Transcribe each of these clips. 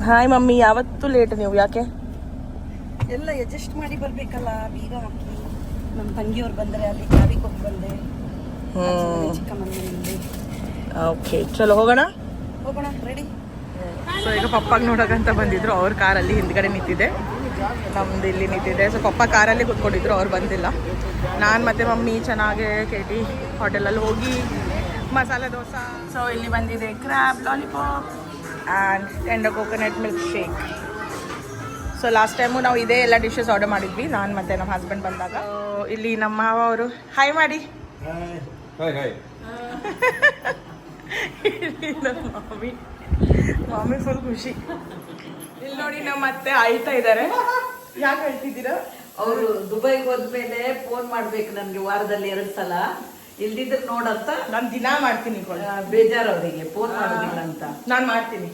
Hi mummy, ಯಾವತ್ತೂ late ನೀವು ಯಾಕೆ? ಎಲ್ಲ ಅಡ್ಜಸ್ಟ್ ಮಾಡಿ ಬರ್ಬೇಕಲ್ಲ, ಬೀಗ ಹಾಕಿ. ನಮ್ಮ ತಂಗಿಯವ್ರು ಬಂದರೆ ಅಲ್ಲಿ ಕಾರಿಗೆ ಹೋಗಿ ಬಂದೆ. ಚಿಕ್ಕಮ್ಮನ ಮನೆಯಲ್ಲಿ. ಓಕೆ, ಚಲೋ ಹೋಗೋಣ ರೆಡಿ. ಸೊ ಈಗ ಪಪ್ಪಾಗ ನೋಡೋಕಂತ ಬಂದಿದ್ರು, ಅವ್ರ ಕಾರಲ್ಲಿ ಹಿಂದ್ಗಡೆ ನಿಂತಿದೆ, ನಮ್ದು ಇಲ್ಲಿ ನಿಂತಿದೆ. ಸೊ ಪಪ್ಪ ಕಾರಲ್ಲಿ ಕೂತ್ಕೊಂಡಿದ್ರು, ಅವ್ರು ಬಂದಿಲ್ಲ. ನಾನು ಮತ್ತೆ ಮಮ್ಮಿ ಚೆನ್ನಾಗೆ ಕೇಟಿ ಹೋಟೆಲಲ್ಲಿ ಹೋಗಿ ಮಸಾಲೆ ದೋಸೆ. ಸೊ ಇಲ್ಲಿ ಬಂದಿದೆ crab lollipop and tender coconut milk shake. So last time ನಾವು ಇದೇ ಎಲ್ಲ ಡಿಶಸ್ ಆರ್ಡರ್ ಮಾಡಿದ್ವಿ, ನಾನು ಮತ್ತು ನಮ್ಮ ಹಸ್ಬೆಂಡ್ ಬಂದಾಗ. ಇಲ್ಲಿ ನಮ್ಮ ಮಾವ ಅವರು ಹಾಯ್ ಮಾಡಿ. ಮಾಮಿ ಫುಲ್ ಖುಷಿ. ಇಲ್ಲಿ ನೋಡಿ ನಮ್ಮ ಮತ್ತೆ ಆಯ್ತಾ ಇದ್ದಾರೆ. ಯಾಕೆ ಹೇಳ್ತಿದ್ದೀರಾ? ಅವರು ದುಬೈಗೆ ಹೋದ್ಮೇಲೆ ಫೋನ್ ಮಾಡ್ಬೇಕು ನನಗೆ, ವಾರದಲ್ಲಿ 2 ಸಲ. ಇಲ್ದಿದ್ರೆ ನೋಡಂತ ನಾನು ದಿನ ಮಾಡ್ತೀನಿ. ಬೇಜಾರು ಅವರಿಗೆ ಫೋನ್ ಮಾಡೋದಿಲ್ಲ ಅಂತ. ನಾನು ಮಾಡ್ತೀನಿ.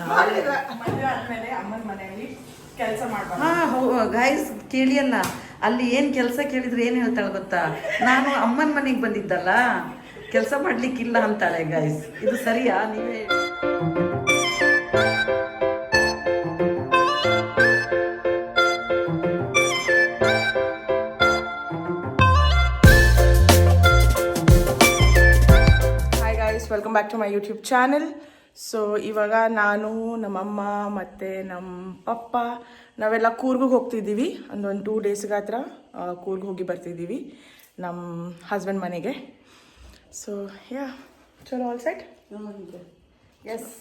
ಮದುವೆ ಆದ್ಮೇಲೆ ಅಮ್ಮನ ಮನೆಯಲ್ಲಿ ಕೆಲಸ ಮಾಡ್ಬಾರ್ದು. ಗಾಯ್ಸ್ ಕೇಳಿ ಅಲ್ಲ, ಅಲ್ಲಿ ಏನ್ ಕೆಲಸ ಕೇಳಿದ್ರೆ ಏನ್ ಹೇಳ್ತಾಳೆ ಗೊತ್ತಾ? ನಾನು ಅಮ್ಮನ ಮನೆಗೆ ಬಂದಿದ್ದಲ್ಲ, ಕೆಲಸ ಮಾಡ್ಲಿಕ್ಕಿಲ್ಲ ಅಂತಾಳೆ. ಗಾಯ್ಸ್ ಇದು ಸರಿಯಾ? ನೀವೇ welcome back to my YouTube channel. So ಇವಾಗ ನಾನು, ನಮ್ಮಮ್ಮ ಮತ್ತು ನಮ್ಮ ಪಪ್ಪ ನಾವೆಲ್ಲ ಕೂರ್ಗಿಗೆ ಹೋಗ್ತಿದ್ದೀವಿ. ಒಂದು 2 ಡೇಸ್ಗೆ ಹತ್ರ ಕೂರ್ಗ್ ಹೋಗಿ ಬರ್ತಿದ್ದೀವಿ ನಮ್ಮ ಹಸ್ಬೆಂಡ್ ಮನೆಗೆ. ಸೊ ಯಾ, ಚಲೋ ಆಲ್ ಸೆಟ್. ಎಸ್.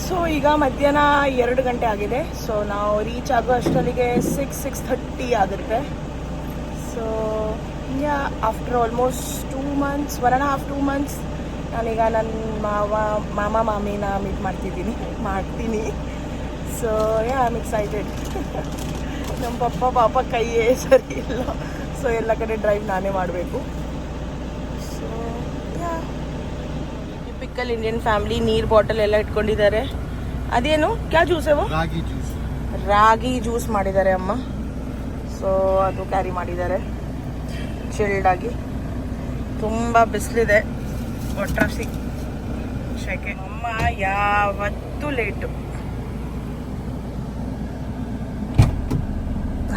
ಸೊ ಈಗ ಮಧ್ಯಾಹ್ನ 2 ಗಂಟೆ ಆಗಿದೆ. ಸೊ ನಾವು ರೀಚ್ ಆಗೋ ಅಷ್ಟೊತ್ತಿಗೆ 6:30 ಆಗುತ್ತೆ. So yeah, after almost 2 months, 1.5-2 months ನಾನೀಗ ನನ್ನ ಮಾಮ ಮಾಮಿನ ಮೀಟ್ ಮಾಡ್ತೀನಿ. So yeah, I am excited. ನಮ್ಮ ಪಾಪ ಕೈಯೇ ಸರಿ ಇಲ್ಲ, ಸೊ ಎಲ್ಲ ಕಡೆ ಡ್ರೈವ್ ನಾನೇ ಮಾಡಬೇಕು. So yeah, typical Indian family. ನೀರು ಬಾಟಲ್ ಎಲ್ಲ ಇಟ್ಕೊಂಡಿದ್ದಾರೆ. ಅದೇನು ಕ್ಯಾ ಜ್ಯೂಸ್ ಅವು? ರಾಗಿ ಜ್ಯೂಸ್ ಮಾಡಿದ್ದಾರೆ ಅಮ್ಮ. ಸೊ ಅದು ಕ್ಯಾರಿ ಮಾಡಿದ್ದಾರೆ ಚಿಲ್ಡ್ ಆಗಿ. ತುಂಬ ಬಿಸಿಲಿದೆ, ಒಟ್ರಾಸಿ ಶೆಕೆ. ಅಮ್ಮ ಯಾವತ್ತೂ ಲೇಟು.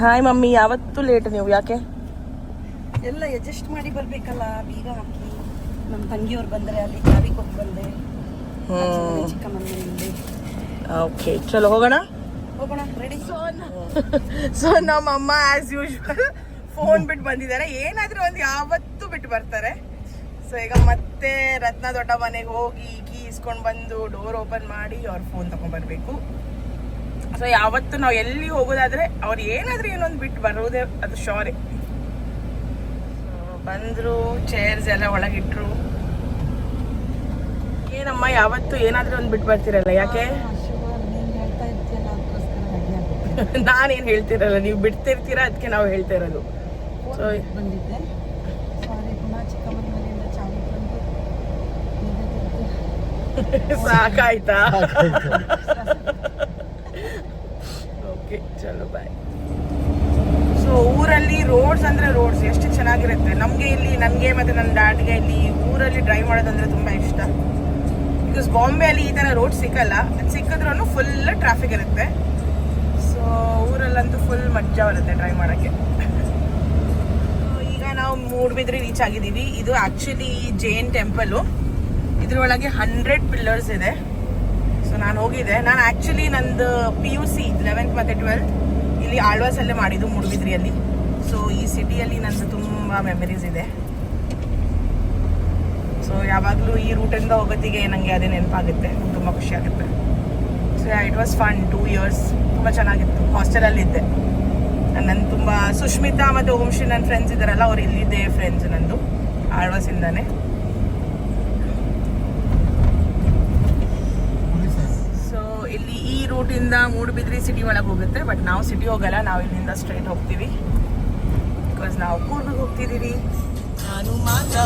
ಹಾಯ್ ಮಮ್ಮಿ, ಯಾವತ್ತೂ ಲೇಟ್ ನೀವು ಯಾಕೆ? ಎಲ್ಲ ಅಡ್ಜಸ್ಟ್ ಮಾಡಿ ಬರ್ಬೇಕಲ್ಲ, ಬೀಗ ಹಾಕಿ. ನಮ್ಮ ತಂಗಿಯವ್ರು ಬಂದರೆ ಅಲ್ಲಿ ಕಾರಿಗೆ ಹೋಗಿ ಬಂದೆ. ಚಿಕ್ಕಮ್ಮನ ಮನೆಯಲ್ಲಿ. ಓಕೆ, ಚಲೋ ಹೋಗೋಣ ರೆಡಿ. ಸೊ ನಮ್ಮಮ್ಮ ಆಸ್ ಯೂಶುವಲ್ ಫೋನ್ ಬಿಟ್ಟು ಬಂದಿದ್ದಾರೆ. ಏನಾದರೂ ಒಂದು ಯಾವತ್ತೂ ಬಿಟ್ಟು ಬರ್ತಾರೆ. ಸೊ ಈಗ ಮತ್ತೆ ರತ್ನ ದೊಡ್ಡ ಮನೆಗೆ ಹೋಗಿ ಕೀ ಇಸ್ಕೊಂಡು ಬಂದು ಡೋರ್ ಓಪನ್ ಮಾಡಿ ಅವ್ರ ಫೋನ್ ತಗೊಂಡ್ಬರ್ಬೇಕು. ಸೊ ಯಾವತ್ತು ನಾವು ಎಲ್ಲಿ ಹೋಗೋದಾದ್ರೆ ಅವ್ರು ಏನಾದರೂ ಏನೊಂದು ಬಿಟ್ಟು ಬರೋದೇ ಅದು ಶೋರೆ. ಸೊ ಬಂದರು, ಚೇರ್ಸ್ ಎಲ್ಲ ಒಳಗಿಟ್ರು. ಏನಮ್ಮ ಯಾವತ್ತು ಏನಾದರೂ ಒಂದು ಬಿಟ್ಟು ಬರ್ತೀರಲ್ಲ, ಯಾಕೆ? ನಾನೇನು ಹೇಳ್ತಿರಲ್ಲ, ನೀವು ಬಿಡ್ತಿರ್ತೀರಾ, ಅದಕ್ಕೆ ನಾವು ಹೇಳ್ತಾ ಇರೋದು. ಸೊ ಬಂದಿದ್ದೆ, ಸಾರಿ. ಪುನಃ ಚಿಕ್ಕಮ್ಮನ ಮನೆಯಿಂದ ಚಾವಿ ತಂದು ಸಾಕಾಯ್ತಾ? ಓಕೆ, ಚಲೋ ಬಾಯ್. ಸೊ ಊರಲ್ಲಿ ರೋಡ್ಸ್ ಅಂದರೆ ರೋಡ್ಸ್ ಎಷ್ಟು ಚೆನ್ನಾಗಿರುತ್ತೆ. ನನಗೆ ಮತ್ತು ನನ್ನ ಡ್ಯಾಡ್ಗೆ ಇಲ್ಲಿ ಊರಲ್ಲಿ ಡ್ರೈವ್ ಮಾಡೋದಂದ್ರೆ ತುಂಬ ಇಷ್ಟ. ಬಿಕಾಸ್ ಬಾಂಬೆಯಲ್ಲಿ ಈ ಥರ ರೋಡ್ ಸಿಕ್ಕಲ್ಲ. ಅದು ಸಿಕ್ಕಿದ್ರೂ ಫುಲ್ ಟ್ರಾಫಿಕ್ ಇರುತ್ತೆ. ಸೊ ಊರಲ್ಲಂತೂ ಫುಲ್ ಮಜಾ ಬರುತ್ತೆ ಡ್ರೈವ್ ಮಾಡೋಕ್ಕೆ. ಈಗ ನಾವು ಮೂಡುಬಿದ್ರೆ ರೀಚ್ ಆಗಿದ್ದೀವಿ. ಇದು ಆ್ಯಕ್ಚುಲಿ ಜೈನ್ ಟೆಂಪಲು. ಇದ್ರೊಳಗೆ 100 ಪಿಲ್ಲರ್ಸ್ ಇದೆ. ಸೊ ನಾನು ಹೋಗಿದ್ದೆ. ನಾನು ಆ್ಯಕ್ಚುಲಿ ನಂದು PUC 11th ಮತ್ತು 12th ಇಲ್ಲಿ ಆಳ್ವಾಸಲ್ಲೇ ಮಾಡಿದ್ದು, ಮೂಡುಬಿದ್ರಿಯಲ್ಲಿ. ಸೊ ಈ ಸಿಟಿಯಲ್ಲಿ ನಂದು ತುಂಬ ಮೆಮರೀಸ್ ಇದೆ. ಸೊ ಯಾವಾಗಲೂ ಈ ರೂಟಿಂದ ಹೋಗೋತ್ತಿಗೆ ನನಗೆ ಅದೇ ನೆನಪಾಗುತ್ತೆ, ತುಂಬ ಖುಷಿ ಆಗುತ್ತೆ. So it was fun. 2 years ತುಂಬ ಚೆನ್ನಾಗಿತ್ತು. ಹಾಸ್ಟೆಲಲ್ಲಿದ್ದೆ. ನನ್ನ ತುಂಬ ಸುಷ್ಮಿತಾ ಮತ್ತು ಓಂಶ್ರೀ ನನ್ನ ಫ್ರೆಂಡ್ಸ್ ಇದ್ದಾರಲ್ಲ, ಅವ್ರು ಇಲ್ಲಿದ್ದೆ ಫ್ರೆಂಡ್ಸ್ ನಂದು ಆಳ್ವಾಸಿಂದಾನೆ. ಸೊ ಇಲ್ಲಿ ಈ ರೂಟಿಂದ ಮೂಡುಬಿದ್ರಿ ಸಿಟಿ ಒಳಗೆ ಹೋಗುತ್ತೆ. ಬಟ್ ನಾವು ಸಿಟಿ ಹೋಗಲ್ಲ, ನಾವು ಇಲ್ಲಿಂದ ಸ್ಟ್ರೈಟ್ ಹೋಗ್ತೀವಿ. ಬಿಕಾಸ್ ನಾವು ಕೂರ್ಗಿಗೆ ಹೋಗ್ತಿದ್ದೀವಿ. ನಾನು ಮಾತ್ರ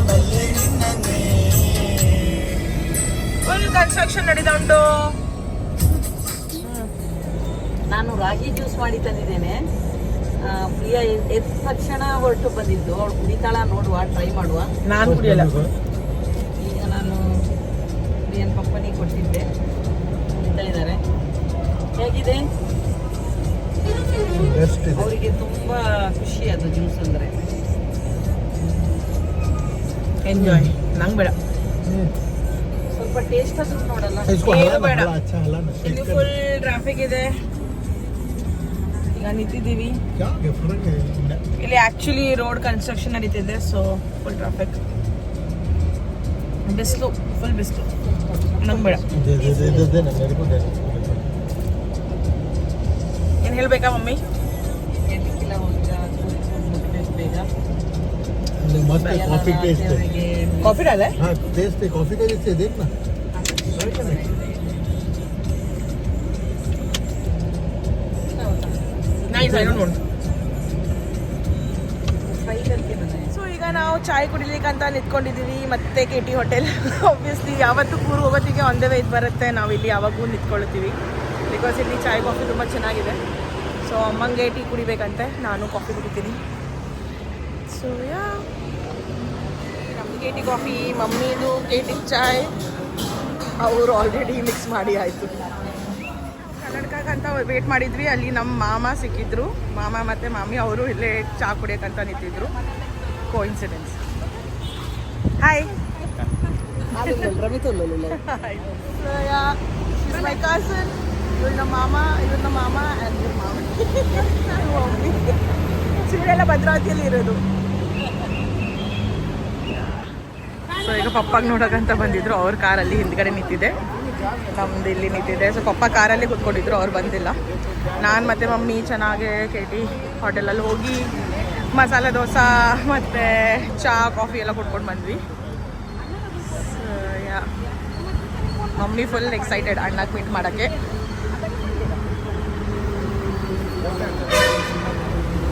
ಫುಲ್ ಕನ್ಸ್ಟ್ರಕ್ಷನ್ ನಡೀತಾ ಉಂಟು. ನಾನು ರಾಗಿ ಜ್ಯೂಸ್ ಮಾಡಿ ತಂದಿದ್ದೇನೆ. ಪ್ರಿಯ ಎದ್ದ ತಕ್ಷಣ ಹೊರಟು ಬಂದಿದ್ದು. ಅವಳು ಕುಡಿತಾಳ ನೋಡುವ, ಟ್ರೈ ಮಾಡುವ. ನಾನು ಕುಡಿಯಲ್ಲ. ಈಗ ನಾನು ಪ್ರಿಯನ್ ಪಪ್ಪ ಮನೆಗೆ ಕೊಟ್ಟಿದ್ದೆ ಅಂತ ಇದ್ದಾರೆ. ಹೇಗಿದೆ? ಅವರಿಗೆ ತುಂಬಾ ಖುಷಿ ಅದು ಜ್ಯೂಸ್ ಅಂದ್ರೆ. ಎಂಜಾಯ್. ನಂಗೆ ಬೇಡ. ಸ್ವಲ್ಪ ಟೇಸ್ಟ್ ಅದು ನೋಡಲ್ಲ. ಏನು ಬೇಡ. ಇಲ್ಲಿ ಫುಲ್ ಟ್ರಾಫಿಕ್ ಇದೆ. ಈಗ ನಿಂತಿದ್ದೀವಿ. ಇಲ್ಲಿ ಆಕ್ಚುಲಿ ರೋಡ್ ಕನ್ಸ್ಟ್ರಕ್ಷನ್ ನಡೀತಿದೆ, ಸೊ ಫುಲ್ ಟ್ರಾಫಿಕ್. ಬಿಸಿಲು, ಫುಲ್ ಬಿಸಿಲು. ನಂಗೆ ಬೇಡ. ಏನು ಹೇಳ್ಬೇಕಾ ಮಮ್ಮಿ? ಎದಕ್ಕಿಲ್ಲ ಮುಟ್ಬೇಕು ಬೇಗ. मस्त कॉफी टेस्ट है. कॉफी डाला है? हाँ टेस्ट है कॉफी का. जैसे देखना nice. I don't want. Fry करके बनाए. ಸೊ ಈಗ ನಾವು ಚಾಯ್ ಕುಡಿಲಿಕ್ಕಂತ ನಿಂತ್ಕೊಂಡಿದ್ದೀವಿ ಮತ್ತೆ KT ಹೋಟೆಲ್. ಆಬ್ವಿಯಸ್ಲಿ ಯಾವತ್ತೂ ಕೂರು ಹೋಗೋತ್ತಿಗೆ ಆನ್ ದ ವೇ ಇದು ಬರುತ್ತೆ. ನಾವು ಇಲ್ಲಿ ಯಾವಾಗೂ ನಿಂತ್ಕೊಳ್ತೀವಿ ಬಿಕಾಸ್ ಇಲ್ಲಿ ಚಾಯ್ ಕಾಫಿ ತುಂಬ ಚೆನ್ನಾಗಿದೆ. ಸೊ ಅಮ್ಮಂಗೆ ಟೀ ಕುಡಿಬೇಕಂತೆ, ನಾನು ಕಾಫಿ ಕುಡಿತೀನಿ. ಸೊ ಯಾ, ನಮ್ಮದು KT ಕಾಫಿ, ಮಮ್ಮಿದು KT ಚಾಯ್. ಅವರು ಆಲ್ರೆಡಿ ಮಿಕ್ಸ್ ಮಾಡಿ ಆಯಿತು. ಕನ್ನಡಕಂತ ವೇಟ್ ಮಾಡಿದ್ವಿ. ಅಲ್ಲಿ ನಮ್ಮ ಮಾಮ ಸಿಕ್ಕಿದ್ರು. ಮಾಮ ಮತ್ತು ಮಾಮಿ ಅವರು ಇಲ್ಲೇ ಚಹಾ ಕುಡಿಯೋಕ್ಕಂತ ನಿಂತಿದ್ರು. ಕೋಇನ್ಸಿಡೆನ್ಸ್. ಹಾಯ್. ಮೈ ಕಸನ್. ಇವ್ರು ನಮ್ಮ ಮಾಮ, ಇವ್ರು ನಮ್ಮ ಮಾಮ ಆ್ಯಂಡ್ ಇವ್ರ ಮಾಮ. ಇವರೆಲ್ಲ ಭದ್ರಾವತಿಯಲ್ಲಿ ಇರೋದು. ಸೊ ಈಗ ಪಪ್ಪಾಗ ನೋಡೋಕ್ಕಂತ ಬಂದಿದ್ರು. ಅವ್ರ ಕಾರಲ್ಲಿ ಹಿಂದ್ಗಡೆ ನಿಂತಿದೆ, ನಮ್ದು ಇಲ್ಲಿ ನಿಂತಿದೆ. ಸೊ ಪಪ್ಪ ಕಾರಲ್ಲಿ ಕೂತ್ಕೊಂಡಿದ್ರು, ಅವ್ರು ಬಂದಿಲ್ಲ. ನಾನು ಮತ್ತು ಮಮ್ಮಿ ಚೆನ್ನಾಗಿ KT ಹೋಟೆಲಲ್ಲಿ ಹೋಗಿ ಮಸಾಲೆ ದೋಸೆ ಮತ್ತು ಚಹಾ ಕಾಫಿ ಎಲ್ಲ ಕುಡ್ಕೊಂಡು ಬಂದ್ವಿ. So yeah, mummy full excited ಅಣ್ಣಕ್ಕೆ ಮೀಟ್ ಮಾಡೋಕ್ಕೆ.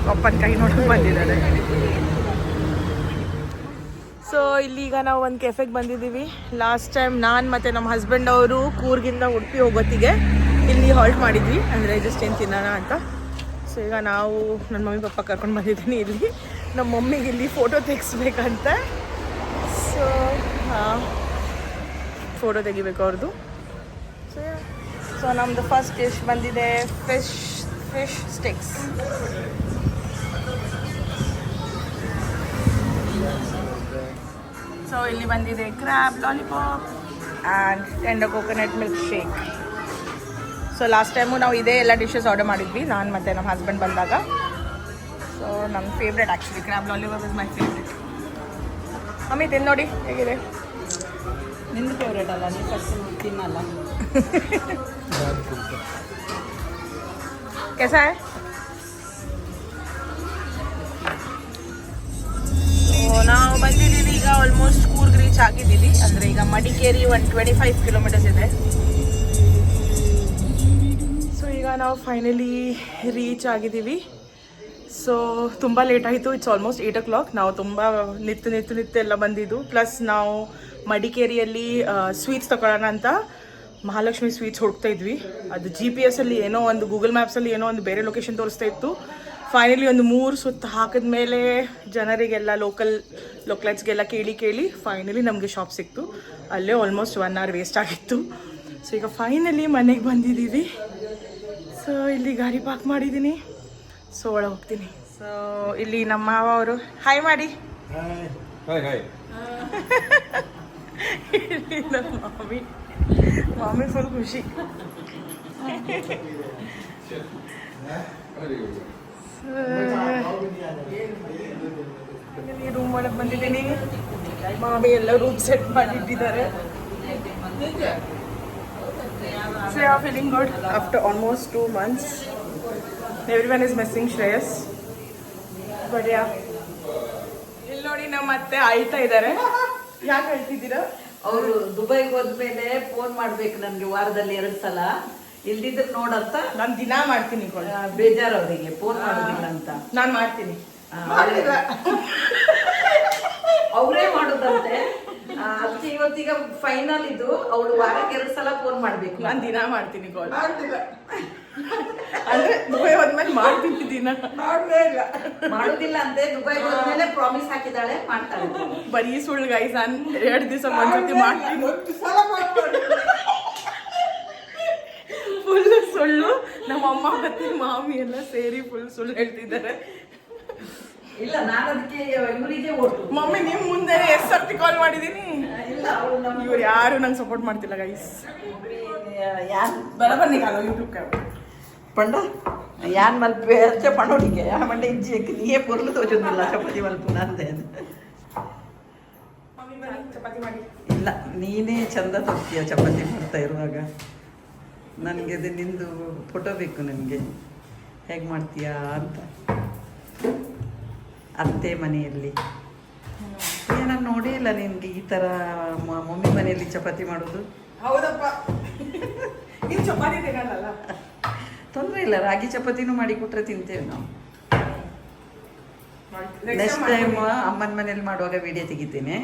ಪಪ್ಪನ ಕೈ ನೋಡೋಕೆ ಬಂದಿದ್ದಾರೆ. ಸೊ ಇಲ್ಲಿಗ ನಾವು ಒಂದು ಕೆಫೆಗೆ ಬಂದಿದ್ದೀವಿ. ಲಾಸ್ಟ್ ಟೈಮ್ ನಾನು ಮತ್ತು ನಮ್ಮ ಹಸ್ಬೆಂಡ್ ಅವರು ಕೂರ್ಗಿಂದ ಉಡುಪಿ ಹೋಗೋತ್ತಿಗೆ ಇಲ್ಲಿ ಹಾಲ್ಟ್ ಮಾಡಿದ್ವಿ, ಅಂದರೆ ಜಸ್ಟ್ ಏನು ತಿನ್ನೋಣ ಅಂತ. ಸೊ ಈಗ ನಾವು ನನ್ನ ಮಮ್ಮಿ ಪಪ್ಪ ಕರ್ಕೊಂಡು ಬಂದಿದ್ದೀನಿ ಇಲ್ಲಿ. ನಮ್ಮ ಮಮ್ಮಿಗೆ ಇಲ್ಲಿ ಫೋಟೋ ತೆಗಿಸ್ಬೇಕಂತ. ಸೊ ಹಾಂ, ಫೋಟೋ ತೆಗಿಬೇಕು ಅವ್ರದ್ದು. ಸೊ ನಮ್ಮದು ಫಸ್ಟ್ ಡಿಶ್ ಬಂದಿದೆ ಫಿಶ್ ಸ್ಟಿಕ್ಸ್. ಸೊ ಇಲ್ಲಿ ಬಂದಿದೆ crab lollipop and tender coconut milk shake. So last time ನಾವು ಇದೇ ಎಲ್ಲ ಡಿಶಸ್ ಆರ್ಡರ್ ಮಾಡಿದ್ವಿ, ನಾನು ಮತ್ತು ನಮ್ಮ ಹಸ್ಬೆಂಡ್ ಬಂದಾಗ. ಸೊ ನಮ್ಮ favourite actually crab lollipop is my favourite. Mummy ತಿಂದು ನೋಡಿ ಹೇಗಿದೆ. ನಿಂದು ಫೇವ್ರೇಟ್ ಅಲ್ಲ, ನೀವು ಫಸ್ಟ್ ತಿನ್ನಲ್ಲ. कैसा है? ನಾವು ಬಂದಿದ್ದೀವಿ ಈಗ ಆಲ್ಮೋಸ್ಟ್ ಕೂರ್ಗ್ ರೀಚ್ ಆಗಿದ್ದೀವಿ. ಅಂದರೆ ಈಗ ಮಡಿಕೇರಿ 125 ಕಿಲೋಮೀಟರ್ಸ್ ಇದೆ. ಸೊ ಈಗ ನಾವು ಫೈನಲಿ ರೀಚ್ ಆಗಿದ್ದೀವಿ. ಸೊ ತುಂಬ ಲೇಟ್ ಆಯಿತು. It's almost 8 o'clock. ನಾವು ತುಂಬ ನಿತ್ತು ಎಲ್ಲ ಬಂದಿದ್ದು. ಪ್ಲಸ್ ನಾವು ಮಡಿಕೇರಿಯಲ್ಲಿ ಸ್ವೀಟ್ಸ್ ತಗೊಳ್ಳೋಣ ಅಂತ ಮಹಾಲಕ್ಷ್ಮಿ ಸ್ವೀಟ್ಸ್ ಹುಡುಕ್ತಾ ಇದ್ವಿ. ಅದು GPS ಅಲ್ಲಿ ಏನೋ ಒಂದು, ಗೂಗಲ್ ಮ್ಯಾಪ್ಸಲ್ಲಿ ಏನೋ ಒಂದು ಬೇರೆ ಲೊಕೇಶನ್ ತೋರಿಸ್ತಾ ಇತ್ತು. ಫೈನಲಿ ಒಂದು 3 ಸುತ್ತು ಹಾಕಿದ ಮೇಲೆ ಜನರಿಗೆಲ್ಲ ಲೋಕಲೈಟ್ಸ್ಗೆಲ್ಲ ಕೇಳಿ ಫೈನಲಿ ನಮಗೆ ಶಾಪ್ ಸಿಕ್ತು. ಅಲ್ಲೇ ಆಲ್ಮೋಸ್ಟ್ 1 hour ವೇಸ್ಟ್ ಆಗಿತ್ತು. ಸೊ ಈಗ ಫೈನಲಿ ಮನೆಗೆ ಬಂದಿದ್ದೀವಿ. ಸೊ ಇಲ್ಲಿ ಗಾಡಿ ಪಾರ್ಕ್ ಮಾಡಿದ್ದೀನಿ. ಸೊ ಒಳಗೆ ಹೋಗ್ತೀನಿ. ಸೊ ಇಲ್ಲಿ ನಮ್ಮ ಮಾವ ಅವರು ಹಾಯ್ ಮಾಡಿ. ಇಲ್ಲಿ ನಮ್ಮ ಮಾಮಿ ಫುಲ್ ಖುಷಿ. ರೂಮ್ ಒಳಗೆ ಬಂದಿದ್ದೀನಿ. ಮಾಮಿ ಎಲ್ಲ ರೂಮ್ ಸೆಟ್ ಮಾಡಿಟ್ಟಿದ್ದಾರೆ. So you are feeling good after almost 2 months. Everyone is missing Shreyas. But yeah. ಇಲ್ಲಿ ನೋಡಿ ನಮ್ಮ ಅತ್ತೆ ಆಯ್ತಾ ಇದ್ದಾರೆ. ಯಾಕೆ ಹೇಳ್ತಿದ್ದೀರಾ? ಅವರು ದುಬೈಗೆ ಹೋದ್ಮೇಲೆ ಫೋನ್ ಮಾಡ್ಬೇಕು ನನಗೆ ವಾರದಲ್ಲಿ 2 ಸಲ. ಇಲ್ದಿದ್ರೆ ನೋಡಂತ ನಾನು ದಿನ ಮಾಡ್ತೀನಿ. ಬೇಜಾರು ಅವರಿಗೆ ಫೋನ್ ಮಾಡೋದಿಲ್ಲ ಅಂತ. ನಾನು ಮಾಡ್ತೀನಿ. ಅವರೇ ಮಾಡೋದಂತೆ. ಅದಕ್ಕೆ ಇವತ್ತೀಗ ಫೈನಲ್ ಇದು. ಅವಳು ವಾರಕ್ಕೆ 2 ಸಲ ಫೋನ್ ಮಾಡ್ಬೇಕು. ನಾನು ದಿನ ಮಾಡ್ತೀನಿ ಕಾಲ್. ಅಂದ್ರೆ ದುಬೈ ಹೋದ್ಮೇಲೆ ಮಾಡ್ತೀನಿ ದಿನ. ಮಾಡುದಿಲ್ಲ ಅಂತೆ. ದುಬೈ ಹೋದ್ಮೇಲೆ ಪ್ರಾಮಿಸ್ ಹಾಕಿದಾಳೆ, ಮಾಡ್ತಾಳೆ. ಬರೀ ಸುಳ್ಳು ಗೈಸ್. ನಾನು 2 ದಿವಸ ಒಂದ್ಸತಿ ಮಾಡ್ತೀನಿ. ನಮ್ಮ ಅಮ್ಮ ಮತ್ತೆ ಮಾಮಿ ಎಲ್ಲ ಸೇರಿ ಫುಲ್ ಸುಳ್ಳು ಹೇಳ್ತಿದ್ದಾರೆ. ಇಲ್ಲ ನಾನು ಅದಕ್ಕೆ ಇವರಿಗೆ ಓಟು. ಮಮ್ಮಿ ನಿಮ್ ಮುಂದೆ ಎಷ್ಟು ಸರ್ತಿ ಕಾಲ್ ಮಾಡಿದೀನಿ. ಇಲ್ಲ ಅವಳು ನಮ್ಮ ಇವ್ರು ಯಾರು ನಂಗೆ ಸಪೋರ್ಟ್ ಮಾಡ್ತಿಲ್ಲ ಗೈಸ್. ಯಾನ್ बराबर निकालो यूट्यूब का. पंड यान मल्पे अच्छे पंडोलिके या मंडे इंजी ನೀಯೇ ಪೊರ್ಲು ತೋಜುದಿಲ್ಲ ಚಪಾತಿ ಮಲ್ಪುನ ಅಂದೆ. ಮಮ್ಮಿ ಬನ್ನಿ ಚಪಾತಿ ಮಾಡಿ. ಇಲ್ಲ ನೀನೇ ಚಂದ ತೋರ್ತೀಯ ಚಪಾತಿ ಮಾಡ್ತಾ ಇರುವಾಗ. ನನಗೆ ಅದು ನಿಂದು ಫೋಟೋ ಬೇಕು ನನಗೆ ಹೇಗೆ ಮಾಡ್ತೀಯಾ ಅಂತ. ಅತ್ತೆ ಮನೆಯಲ್ಲಿ ನಾನು ನೋಡೇ ಇಲ್ಲ ನಿನಗೆ ಈ ಥರ ಮಮ್ಮಿ ಮನೆಯಲ್ಲಿ ಚಪಾತಿ ಮಾಡೋದು. ಹೌದಪ್ಪ ನೀವು ಚಪಾತಿ ತಿನ್ನಲ್ಲ. ತೊಂದರೆ ಇಲ್ಲ, ರಾಗಿ ಚಪಾತಿನೂ ಮಾಡಿ ಕೊಟ್ಟರೆ ತಿಂತೇವೆ ನಾವು. ನೆಕ್ಸ್ಟ್ ಟೈಮ್ ಅಮ್ಮನ ಮನೇಲಿ ಮಾಡುವಾಗ ವಿಡಿಯೋ ತೆಗಿತೀನಿ.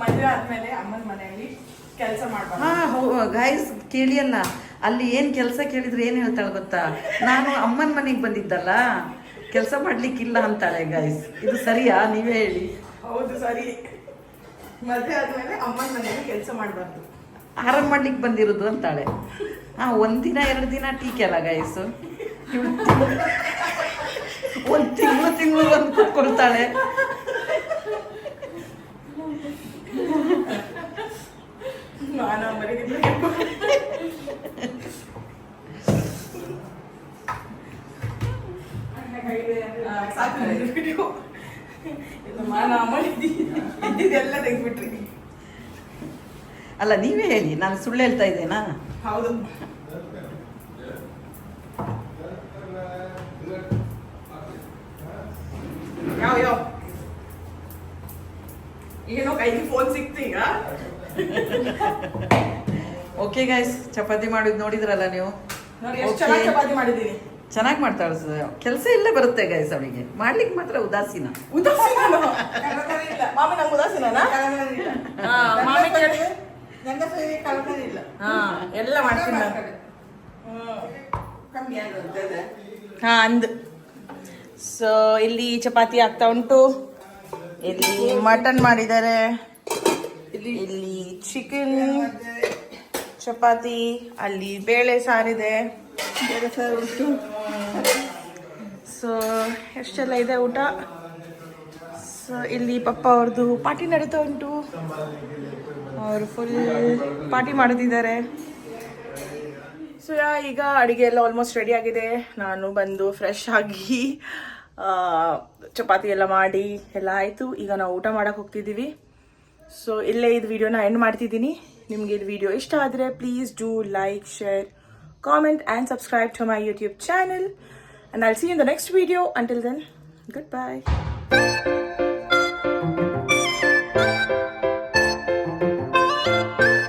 ಮದುವೆ ಆದ್ಮೇಲೆ ಅಮ್ಮನ ಮನೆಯಲ್ಲಿ ಕೆಲಸ ಮಾಡ್ಬಾರ್ದು. ಹಾ ಗಾಯ್ಸ್ ಕೇಳಿ ಅಲ್ಲ, ಅಲ್ಲಿ ಏನು ಕೆಲಸ ಕೇಳಿದ್ರೆ ಏನು ಹೇಳ್ತಾಳೆ ಗೊತ್ತಾ, ನಾನು ಅಮ್ಮನ ಮನೆಗೆ ಬಂದಿದ್ದಲ್ಲ ಕೆಲಸ ಮಾಡ್ಲಿಕ್ಕಿಲ್ಲ ಅಂತಾಳೆ. ಗಾಯ್ಸ್ ಇದು ಸರಿಯಾ, ನೀವೇ ಹೇಳಿ. ಹೌದು ಸರಿ. ಮದುವೆ ಆದ್ಮೇಲೆ ಅಮ್ಮನ ಮನೆಯಲ್ಲಿ ಕೆಲಸ ಮಾಡಬಾರ್ದು, ಆರಾಮ್ ಮಾಡ್ಲಿಕ್ಕೆ ಬಂದಿರೋದು ಅಂತಾಳೆ. ಒಂದಿನ 2 ದಿನ ಟೀಕೆ ಅಲ್ಲ ಗಾಯ್ಸು, ಒಂದು ತಿಂಗಳು ಬಂದು ಕೂತ್ಕೊಳ್ತಾಳೆ. ನಾನು ಮನೆಗೆ ಇದೆಲ್ಲ ತೆಗೆದ್ಬಿಟ್ರಿ. ಅಲ್ಲ ನೀವೇ ಹೇಳಿ, ನಾನು ಸುಳ್ಳು ಹೇಳ್ತಾ ಇದ್ದೇನಾ? ಹೌದು. ಯಾವ ಏನೋ ಕೈಗೆ ಫೋನ್ ಸಿಕ್ತು ಈಗ. ಓಕೆ ಗೈಸ್, ಚಪಾತಿ ಮಾಡಿದ್ ನೋಡಿದ್ರಲ್ಲ ನೀವು. ನೋಡಿ ಎಷ್ಟು ಚೆನ್ನಾಗಿ ಚಪಾತಿ ಮಾಡಿದ್ದೀನಿ. ಚೆನ್ನಾಗಿ ಮಾಡ್ತಾಳೆ. ಕೆಲಸ ಇಲ್ಲೇ ಬರುತ್ತೆ ಗೈಸ್ ಅವಳಿಗೆ, ಮಾಡ್ಲಿಕ್ಕೆ ಮಾತ್ರ ಉದಾಸೀನ. ಮಾಮಿ ನಂಗೆ ಉದಾಸೀನ ಮಾಮಿ ಕೇಳಿ ಎಲ್ಲ ಮಾಡ್ತೀನಿ ನಾನು. ಹಾ ಅಂದ್. ಸೊ ಇಲ್ಲಿ ಚಪಾತಿ ಆಗ್ತಾ ಉಂಟು. ಇಲ್ಲಿ ಮಟನ್ ಮಾಡಿದ್ದಾರೆ, ಇಲ್ಲಿ ಚಿಕನ್ ಚಪಾತಿ, ಅಲ್ಲಿ ಬೇಳೆ ಸಾರಿದೆ. ಸೊ ಎಷ್ಟೆಲ್ಲ ಇದೆ ಊಟ. ಸೊ ಇಲ್ಲಿ ಪಪ್ಪ ಅವ್ರದ್ದು ಪಾರ್ಟಿ ನಡೀತಾ ಉಂಟು, ಅವರು ಫುಲ್ ಪಾರ್ಟಿ ಮಾಡುತ್ತಿದ್ದಾರೆ. ಸೊ ಈಗ ಅಡುಗೆ ಎಲ್ಲ ಆಲ್ಮೋಸ್ಟ್ ರೆಡಿ ಆಗಿದೆ. ನಾನು ಬಂದು ಫ್ರೆಶ್ ಆಗಿ ಚಪಾತಿ ಎಲ್ಲ ಮಾಡಿ ಎಲ್ಲ ಆಯಿತು. ಈಗ ನಾವು ಊಟ ಮಾಡೋಕ್ಕೆ ಹೋಗ್ತಿದ್ದೀವಿ. ಸೊ ಇಲ್ಲೇ ಇದು ವಿಡಿಯೋನ ಎಂಡ್ ಮಾಡ್ತಿದ್ದೀನಿ. ನಿಮಗೆ ಇದು ವಿಡಿಯೋ ಇಷ್ಟ ಆದರೆ please do like, share, comment and subscribe to my YouTube channel, and I'll see you in the next video. Until then, goodbye.